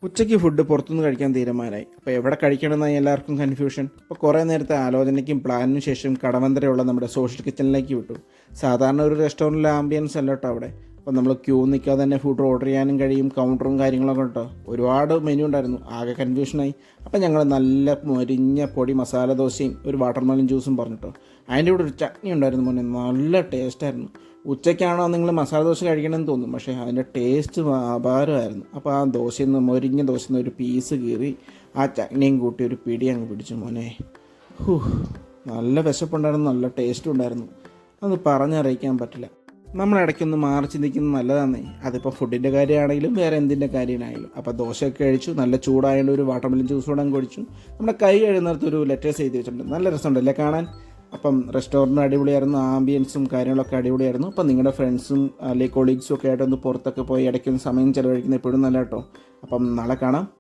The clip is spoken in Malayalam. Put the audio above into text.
ഉച്ചയ്ക്ക് ഫുഡ് പുറത്തുനിന്ന് കഴിക്കാൻ തീരുമാനമായി. അപ്പോൾ എവിടെ കഴിക്കണമെന്നായി എല്ലാവർക്കും കൺഫ്യൂഷൻ. അപ്പോൾ കുറേ നേരത്തെ ആലോചനയ്ക്കും പ്ലാനിനും ശേഷം കടവന്തരയുള്ള നമ്മുടെ സോഷ്യൽ കിച്ചണിലേക്ക് വിട്ടു. സാധാരണ ഒരു റെസ്റ്റോറൻറ്റിലെ ആംബിയൻസ് അല്ല കേട്ടോ അവിടെ. അപ്പോൾ നമ്മൾ ക്യൂ നിൽക്കാതെ തന്നെ ഫുഡ് ഓർഡർ ചെയ്യാനും കഴിയും. കൗണ്ടറും കാര്യങ്ങളൊക്കെ കേട്ടോ. ഒരുപാട് മെനു ഉണ്ടായിരുന്നു. ആകെ കൺഫ്യൂഷനായി. അപ്പോൾ ഞങ്ങൾ നല്ല മൊരിഞ്ഞ പൊടി മസാല ദോശയും ഒരു വാട്ടർമെലൺ ജ്യൂസും പറഞ്ഞിട്ടോ. അതിൻ്റെ കൂടെ ഒരു ചട്നി ഉണ്ടായിരുന്നു മോനെ, നല്ല ടേസ്റ്റായിരുന്നു. ഉച്ചയ്ക്കാണോ നിങ്ങൾ മസാല ദോശ കഴിക്കണമെന്ന് തോന്നും, പക്ഷേ അതിൻ്റെ ടേസ്റ്റ് അപാരമായിരുന്നു. അപ്പോൾ ആ ദോശയിൽ നിന്ന് മൊരിഞ്ഞ ദോശയിൽ നിന്ന് ഒരു പീസ് കീറി ആ ചട്നിയും കൂട്ടി ഒരു പിടി അങ്ങ് പിടിച്ചു മോനെ. നല്ല വിശപ്പുണ്ടായിരുന്നു, നല്ല ടേസ്റ്റും ഉണ്ടായിരുന്നു. അത് പറഞ്ഞറിയിക്കാൻ പറ്റില്ല. നമ്മളിടയ്ക്കൊന്ന് മാറി ചിന്തിക്കുന്നത് നല്ലതാണേ. അതിപ്പോൾ ഫുഡിൻ്റെ കാര്യമാണെങ്കിലും വേറെ എന്തിൻ്റെ കാര്യമാണെങ്കിലും. അപ്പോൾ ദോശയൊക്കെ കഴിച്ചു, നല്ല ചൂടായതുകൊണ്ട് ഒരു വാട്ടർമെലൺ ജ്യൂസ് കൂടെ അങ്ങ് കുടിച്ചു. നമ്മുടെ കൈ കഴുകുന്നിടത്ത് ഒരു ലെറ്റേഴ്സ് എഴുതി വെച്ചിട്ടുണ്ട്, നല്ല രസമുണ്ടല്ലേ കാണാൻ. അപ്പം റെസ്റ്റോറൻറ്റ് അടിപൊളിയായിരുന്നു, ആംബിയൻസും കാര്യങ്ങളൊക്കെ അടിപൊളിയായിരുന്നു. അപ്പം നിങ്ങളുടെ ഫ്രണ്ട്സും അല്ലെങ്കിൽ കൊളീഗ്സും ഒക്കെ ആയിട്ടൊന്ന് പുറത്തൊക്കെ പോയി ഇടയ്ക്കൊന്ന് സമയം ചിലവഴിക്കുന്നത് എപ്പോഴും നല്ല കേട്ടോ. അപ്പം നാളെ കാണാം.